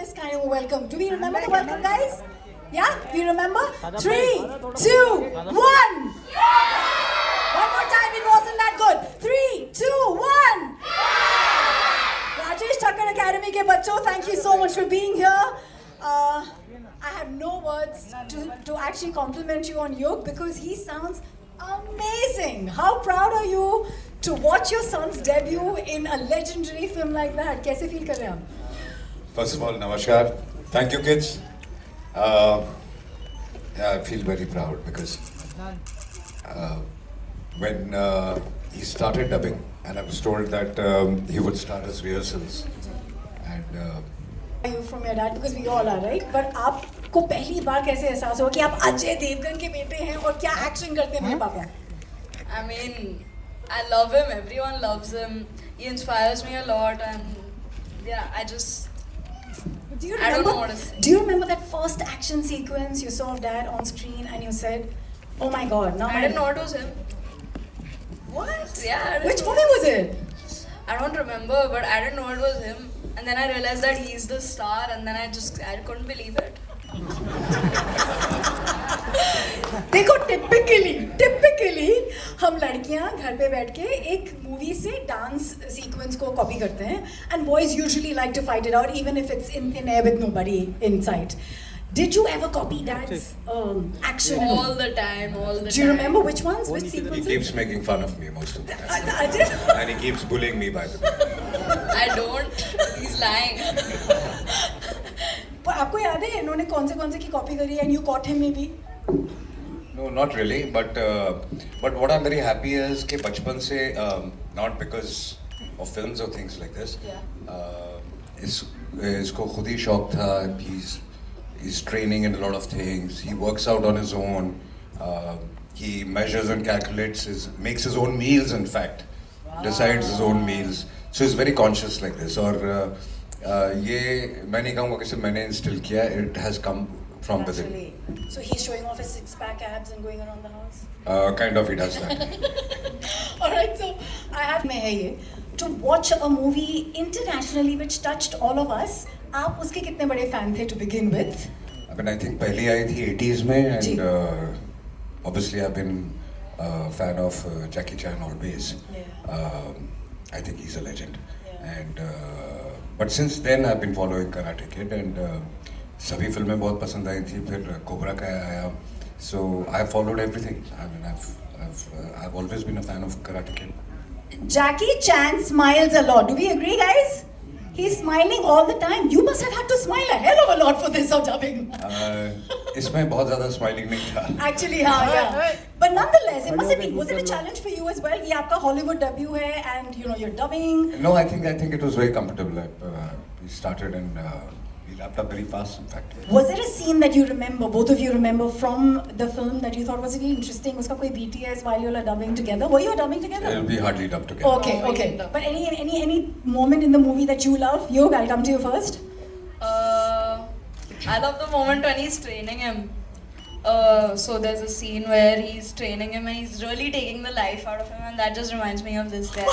this kind of a welcome. Do we remember the welcome, guys? Yeah, we remember? 3, 2, 1. One more time, it wasn't that good. 3, 2, 1. Rajesh Thakkar Academy ke bachcho, thank you so much for being here. I have no words to actually compliment you on Yug because he sounds amazing. How proud are you to watch your son's debut in a legendary film like that? Kaise feel kar rahe hain aap? First of all, namaskar. Thank you, kids. Yeah, I feel very proud because when he started dubbing, and I was told that he would start his rehearsals, and Are you from your dad? Because we all are, right? But आपको पहली बार कैसे एहसास हुआ कि आप अजय देवगन के बेटे हैं और क्या एक्शन करते हैं मेरे पापा? I mean, I love him. Everyone loves him. He inspires me a lot, and yeah, I just Do you I don't remember? know what to say. Do you remember that first action sequence you saw of Dad on screen and you said, "Oh my God!" Now I didn't know it was him. What? Yeah, I didn't Which know. movie was it? I don't remember, but I didn't know it was him. And then I realized that he's the star, and then I couldn't believe it. देखो typically हम लड़कियां घर पे बैठ के एक movie से dance sequence को कॉपी करते हैं and boys usually like to fight it out even if it's in air with nobody in sight. Did you ever copy Dad's action? All the time. Do you remember which ones? Which he sequences? keeps making fun of me most of the time. Ajay? And he keeps bullying me, by the way. I don't. He's lying. पर आपको याद है इन्होंने कौन से की copy करी and you cot him may be? No, not really. But what I'm very happy is कि बचपन से not because of films or things like this. इसको खुद ही शौक था. He's training in a lot of things. He works out on his own. He measures and calculates makes his own meals. In fact, decides his own meals. So he's very conscious like this. और ये मैं नहीं कहूँगा कि सिर्फ मैंने instill किया. It has come from within. So he's showing off his six-pack abs and going around the house. Kind of he does that. All right, so I have में है ये to watch a movie internationally which touched all of us. आप उसके कितने बड़े fan थे to begin with? I mean, I think पहली आई थी 80s में जी. and obviously I've been a fan of Jackie Chan always. I think he's a legend. And but since then I've been following Karate Kid and सभी फिल्में बहुत पसंद आई थी. फिर cobra का आया. So I've followed everything. I mean, I've always been a fan of Karate Kid. Jackie Chan smiles a lot. Do we agree, guys? He's smiling all the time. You must have had to smile a hell of a lot for this dubbing. इसमें बहुत ज़्यादा smiling नहीं था. Actually, yeah. But nonetheless, it must have been. Was it a challenge for you as well? ये आपका Hollywood debut है, and you know you're dubbing. No, I think it was very comfortable. We started and we wrapped up very fast. In fact. Was there a scene that you remember, both of you remember from the film that you thought was really interesting? उसका कोई BTS while you were dubbing together? Were you dubbing together? We hardly dubbed together. Okay. But any moment in the movie that you love? Yog, I'll come to you first. I love the moment when he's training him. So there's a scene where he's training him and he's really taking the life out of him, and that just reminds me of this guy.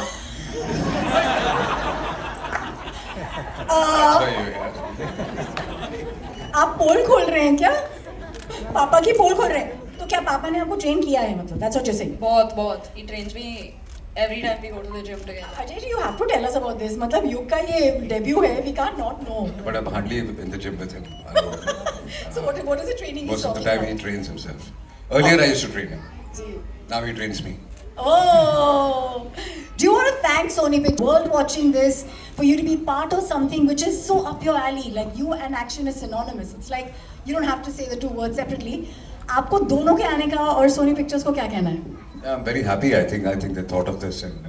That's why you're here. आप पोल खोल रहे हैं क्या? पापा की पोल खोल रहे हैं? तो क्या पापा ने आपको ट्रेन किया है मतलब? That's what you're saying. बहुत. He trains me every time we go to the gym together. Ajay, you have to tell us about this. मतलब युग का ये debut है. We can't not know. But I'm hardly in the gym with him. I don't, So what is the training he's most of the talking time he about? trains himself. Earlier I used to train him. Ji. Now he trains me. Oh, do you want to thank Sony Pictures world watching this for you to be part of something which is so up your alley? Like you and action is synonymous. It's like you don't have to say the two words separately. आपको दोनों के आने का और Sony Pictures को क्या कहना है? Yeah, I'm very happy. I think they thought of this, and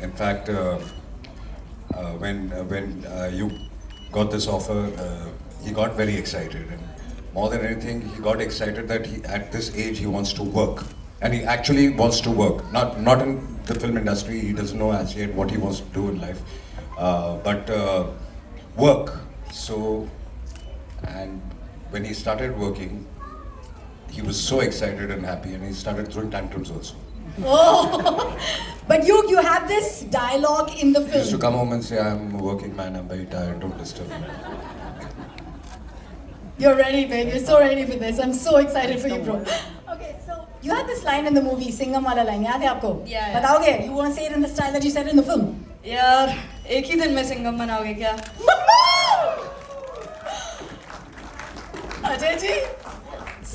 in fact, when you got this offer, he got very excited, and more than anything, he got excited that at this age he wants to work, and he actually wants to work. Not in the film industry. He doesn't know as yet what he wants to do in life, but work. So, and when he started working, he was so excited and happy, and he started throwing tantrums also. Oh, But you have this dialogue in the He used to film. come home and say, I'm a working man, I'm very tired, don't disturb me. You're ready, babe. You're so ready for this. I'm so excited for you, bro. Okay, so you had this line in the movie, Singham wala line. याद है आपको? Yeah, yeah. बताओगे? You want to say it in the style that you said it in the film? यार एक ही दिन में सिंघम बनाओगे क्या? अजय जी,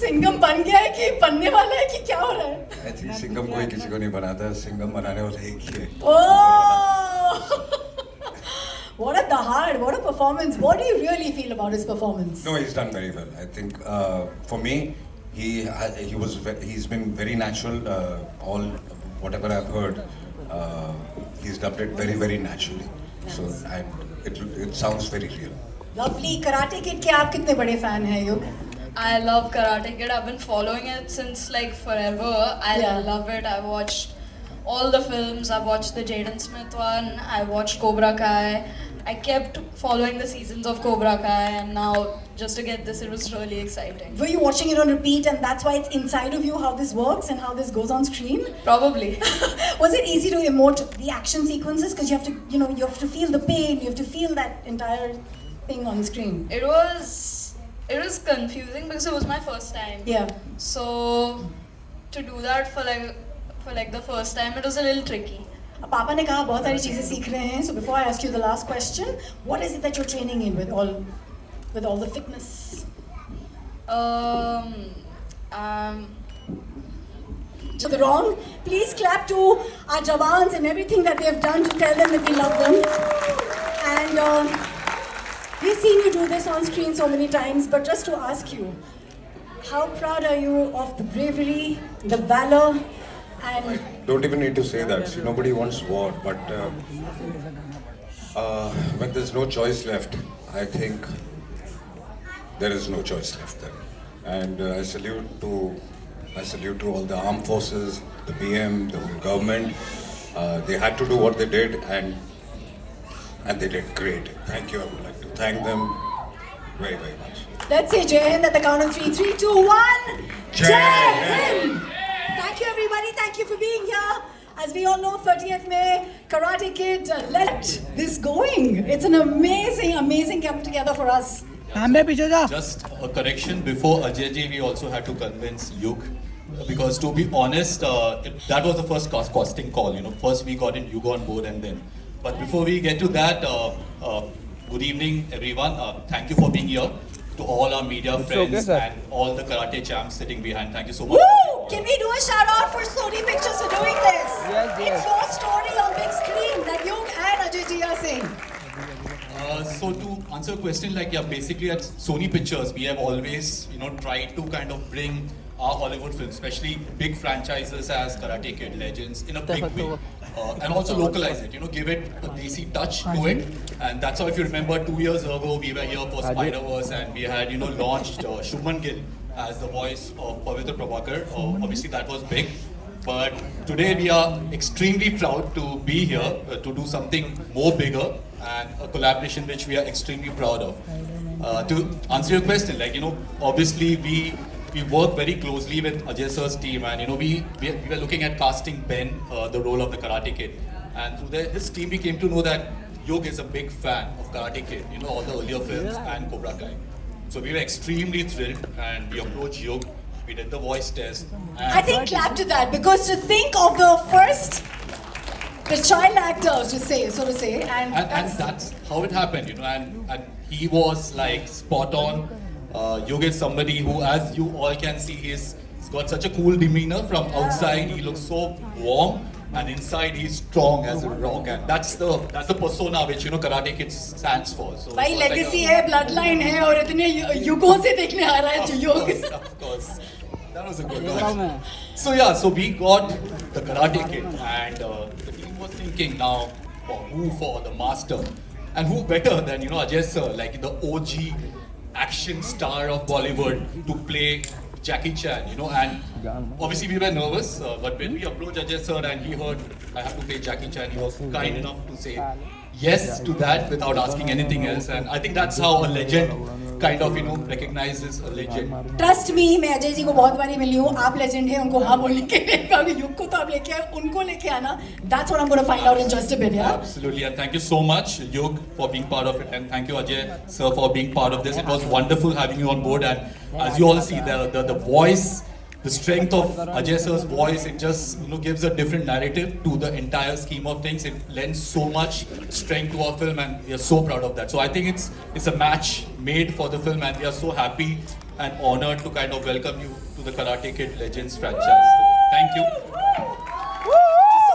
सिंघम बन गया है कि बनने वाला है कि क्या हो रहा है? I think सिंघम कोई किसी को नहीं बनाता, सिंघम बनाने वाला एक ही है. Oh! What a dahad, what a performance. What do you really feel about his performance? No, he's done very well. I think for me, he's been very natural. All whatever I've heard, he's dubbed it very very naturally. So and it sounds very real. Lovely. Karate Kid के आप कितने बड़े fan हैं युग? I love Karate Kid. I've been following it since like forever. I Yeah. love it. I watched all the films. I watched the Jaden Smith one. I watched Cobra Kai. I kept following the seasons of Cobra Kai, and now just to get this, it was really exciting. Were you watching it on repeat and that's why it's inside of you how this works and how this goes on screen? Probably. Was it easy to emote the action sequences because you have to, you have to feel the pain, you have to feel that entire thing on screen? It was confusing because it was my first time. Yeah. So to do that for like the first time, it was a little tricky. अब पापा ने कहा बहुत सारी चीजें सीख रहे हैं. So before I ask you the last question, what is it that you're training in with all the fitness? To the wrong. Please clap to our Jawans and everything that they have done to tell them that we love them. And we've seen you do this on screen so many times, but just to ask you, how proud are you of the bravery, the valor, and Don't even need to say that. See, nobody wants war, but when there's no choice left, I think there is no choice left then. And I salute to all the armed forces, the PM, the government. They had to do what they did, and they did great. Thank you. I would like to thank them very, very much. let's say Jai Hind at the count of 3. 3, 2, 1. Jai Hind! Thank you, everybody. Thank you for being here. As we all know, 30th May, Karate Kid, let this going. It's an amazing, amazing come together for us. Just a correction, before Ajay ji, we also had to convince Yug. Because to be honest, that was the first costing call. First we got Yug on board and then. But before we get to that, good evening everyone. Thank you for being here. To all our media friends and all the karate champs sitting behind. Thank you so much. Woo! Can we do a shout out for Sony Pictures for doing this? Yes. It's your story on big screen that you and Ajay ji are saying. So to answer your question, basically at Sony Pictures, we have always, tried to kind of bring our Hollywood films, especially big franchises as Karate Kid, Legends, in a big way. And also localize it, give it a desi touch to it. And that's how, if you remember, 2 years ago, we were here for Spider-Verse and we had, launched Shubman Gill as the voice of Pavitra Prabhakar. Obviously, that was big. But today we are extremely proud to be here to do something more bigger and a collaboration which we are extremely proud of. To answer your question, obviously we work very closely with Ajay sir's team, and we were looking at casting Ben, the role of the Karate Kid, and through his team we came to know that Yug is a big fan of Karate Kid, all the earlier films and Cobra Kai. So we were extremely thrilled, and we approached Yug. We did the voice test. And I think clap to that because to think of the child actors, so to say, and that's how it happened, and he was like spot on. Yug is somebody who, as you all can see, he's got such a cool demeanor. From outside, he looks so warm, and inside he's strong as a rock, and that's the persona which Karate Kid stands for. So भाई it was like legacy है, bloodline है और इतने युगों से देखने आ रहा है युग. Of course. That was a good one. So we got the Karate Kid, and the team was thinking now for the master, and who better than Ajay sir, like the OG action star of Bollywood, to play Jackie Chan, and obviously we were nervous, but when we approached Ajay sir and he heard I have to play Jackie Chan, he was kind enough to say yes to that without asking anything else, and I think that's how a legend kind of, you know, recognizes a legend. Trust me, मैं अजय जी को बहुत बारी मिली हूँ. आप legend हैं, उनको हाँ बोलने के लिए. अभी युग को तो आप लेके आए, उनको लेके आना. That's what I'm going to find out in just a bit. Yeah. Absolutely, and thank you so much, Yug, for being part of it, and thank you, Ajay, sir, for being part of this. It was wonderful having you on board, and as you all see, the voice, the strength of Ajay sir's voice, it just, you know, gives a different narrative to the entire scheme of things. It lends so much strength to our film, and we are so proud of that. So I think it's a match made for the film, and we are so happy and honored to kind of welcome you to the Karate Kid Legends franchise. So, thank you.